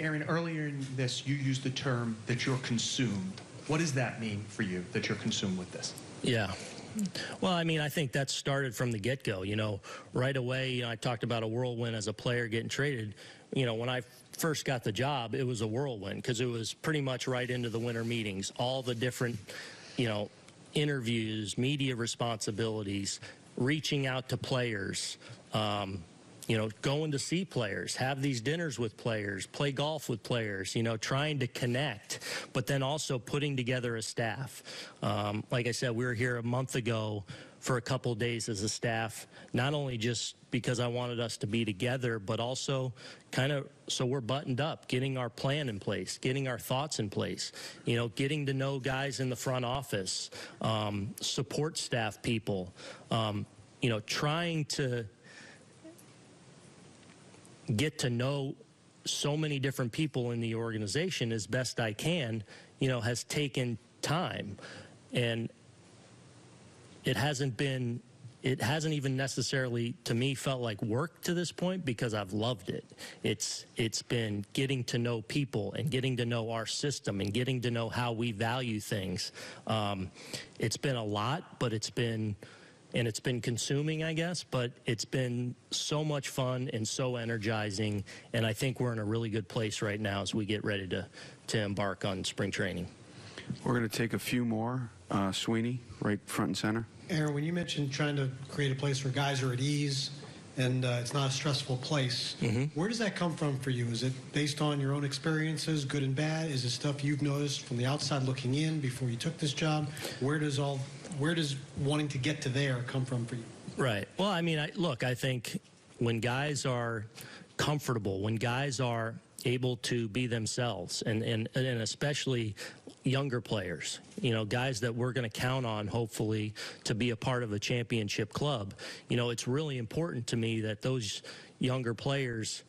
Aaron, earlier in this, you used the term that you're consumed. What does that mean for you, that you're consumed with this? Yeah. Well, I mean, I think that started from the get-go. You know, right away, you know, I talked about a whirlwind as a player getting traded. You know, when I first got the job, it was a whirlwind because it was pretty much right into the winter meetings, all the different, you know, interviews, media responsibilities, reaching out to players, you know, going to see players, have these dinners with players, play golf with players, you know, trying to connect, but then also putting together a staff. Like I said, we were here a month ago for a couple of days as a staff, not only just because I wanted us to be together, but also kind of so we're buttoned up, getting our plan in place, getting our thoughts in place, you know, getting to know guys in the front office, support staff people, you know, trying to get to know so many different people in the organization as best I can, you know, has taken time. And it hasn't even necessarily, to me, felt like work to this point because I've loved it. It's been getting to know people and getting to know our system and getting to know how we value things. It's been a lot, but it's been consuming, I guess, but it's been so much fun and so energizing, and I think we're in a really good place right now as we get ready to embark on spring training. We're going to take a few more. Sweeney, right front and center. Aaron, when you mentioned trying to create a place where guys are at ease and it's not a stressful place, where does that come from for you? Is it based on your own experiences, good and bad? Is it stuff you've noticed from the outside looking in before you took this job? Where does wanting to get to there come from for you? Right. Well, I mean, look, I think when guys are comfortable, when guys are able to be themselves, and especially younger players, you know, guys that we're going to count on, hopefully, to be a part of a championship club, you know, it's really important to me that those younger players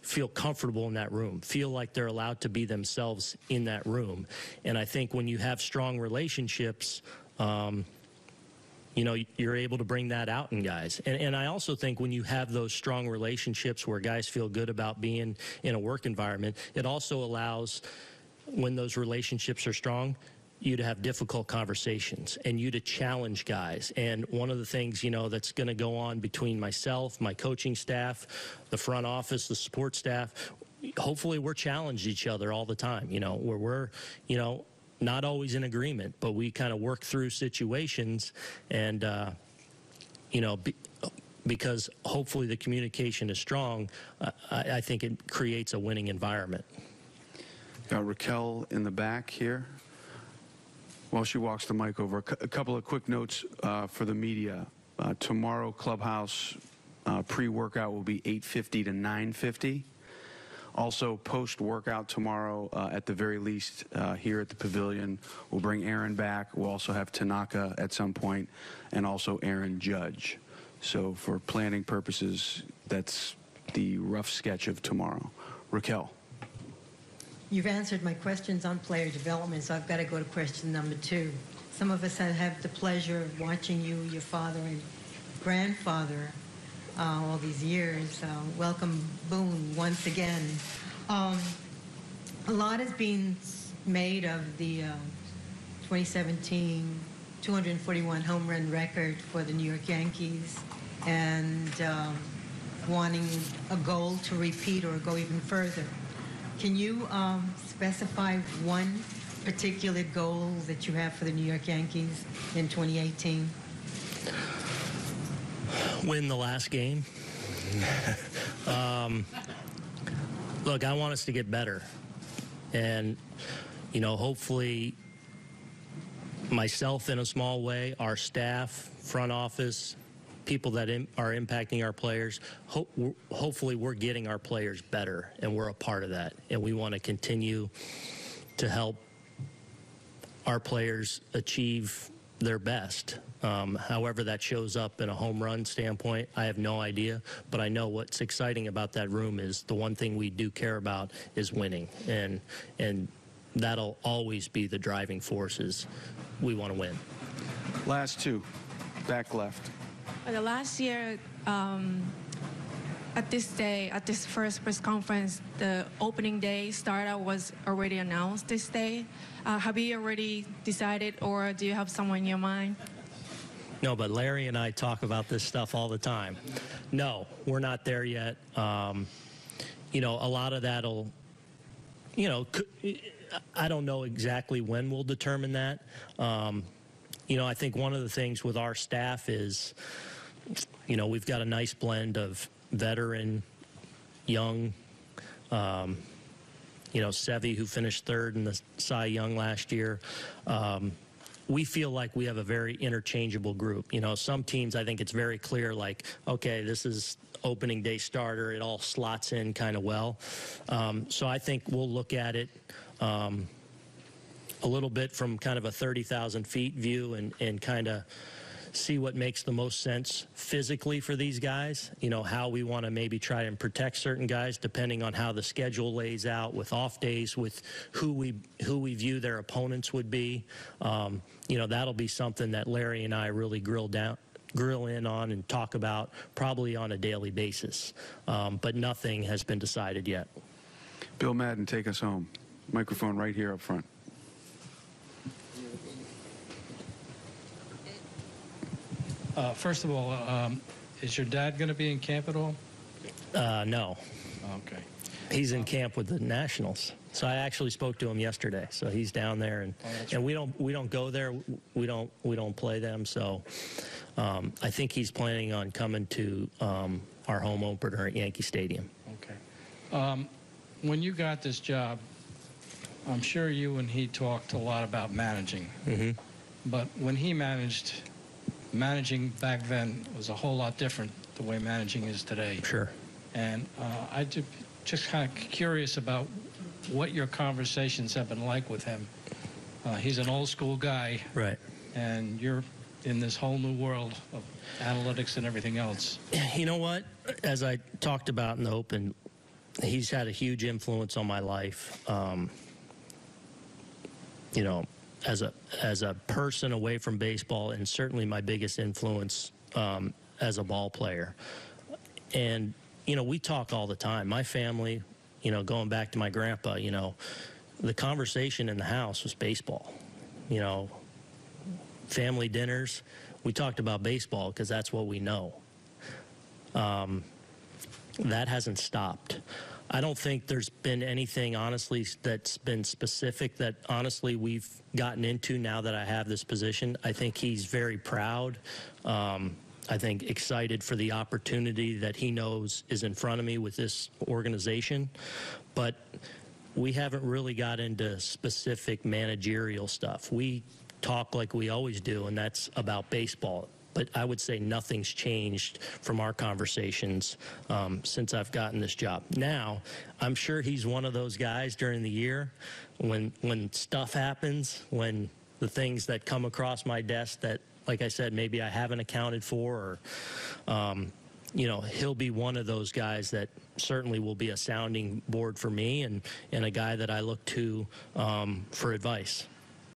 feel comfortable in that room, feel like they're allowed to be themselves in that room. And I think when you have strong relationships, you know, you're able to bring that out in guys. And I also think when you have those strong relationships where guys feel good about being in a work environment, it also allows, when those relationships are strong, you to have difficult conversations and you to challenge guys. And one of the things, you know, that's going to go on between myself, my coaching staff, the front office, the support staff, hopefully we're challenged each other all the time, you know, where we're, you know, not always in agreement, but we kind of work through situations and, you know, because hopefully the communication is strong, I think it creates a winning environment. Got Raquel in the back here. While she walks the mic over, a couple of quick notes for the media. Tomorrow, Clubhouse pre-workout will be 8:50 to 9:50. Also, post-workout tomorrow, at the very least, here at the Pavilion, we'll bring Aaron back. We'll also have Tanaka at some point, and also Aaron Judge. So for planning purposes, that's the rough sketch of tomorrow. Raquel. You've answered my questions on player development, so I've got to go to question number 2. Some of us have the pleasure of watching you, your father and grandfather, all these years. Welcome, Boone, once again. A lot has been made of the 2017 241 home run record for the New York Yankees and wanting a goal to repeat or go even further. Can you specify one particular goal that you have for the New York Yankees in 2018? Win the last game. Look, I want us to get better. And, you know, hopefully myself in a small way, our staff, front office, people that are impacting our players, hopefully we're getting our players better, and we're a part of that. And we want to continue to help our players achieve their best. However that shows up in a home run standpoint, I have no idea. But I know what's exciting about that room is the one thing we do care about is winning. And that'll always be the driving force is we want to win. Last two. Back left. The last year, at this day, at this first press conference, the opening day startup was already announced this day. Have you already decided, or do you have someone in your mind? No, but Larry and I talk about this stuff all the time. No, we're not there yet. You know, a lot of that'll, you know, I don't know exactly when we'll determine that. You know, I think one of the things with our staff is, you know, we've got a nice blend of veteran, young, you know, Sevy, who finished third in the Cy Young last year. We feel like we have a very interchangeable group. You know, some teams, I think it's very clear, like, okay, this is opening day starter. It all slots in kind of well. So I think we'll look at it a little bit from kind of a 30,000 feet view and kind of see what makes the most sense physically for these guys. You know, how we want to maybe try and protect certain guys depending on how the schedule lays out, with off days, with who we view their opponents would be. You know, that'll be something that Larry and I really grill in on and talk about probably on a daily basis. But nothing has been decided yet. Bill Madden, take us home. Microphone right here up front. First of all, is your dad going to be in camp at all? No. Okay. He's in camp with the Nationals. So I actually spoke to him yesterday. So he's down there, and we don't go there. We don't play them. So I think he's planning on coming to our home opener at Yankee Stadium. Okay. When you got this job, I'm sure you and he talked a lot about managing. Mm-hmm. But when he managed, managing back then was a whole lot different the way managing is today. Sure. And I just kind of curious about what your conversations have been like with him. He's an old school guy. Right. And you're in this whole new world of analytics and everything else. You know what? As I talked about in the open, he's had a huge influence on my life. You know, as a person away from baseball, and certainly my biggest influence as a ball player. And, you know, we talk all the time. My family, you know, going back to my grandpa, you know, the conversation in the house was baseball. You know, family dinners, we talked about baseball because that's what we know. That hasn't stopped. I don't think there's been anything, honestly, that's been specific that, honestly, we've gotten into now that I have this position. I think he's very proud. I think excited for the opportunity that he knows is in front of me with this organization. But we haven't really got into specific managerial stuff. We talk like we always do, and that's about baseball. But I would say nothing's changed from our conversations since I've gotten this job. Now, I'm sure he's one of those guys during the year when stuff happens, when the things that come across my desk that, like I said, maybe I haven't accounted for, or, you know, he'll be one of those guys that certainly will be a sounding board for me and a guy that I look to for advice.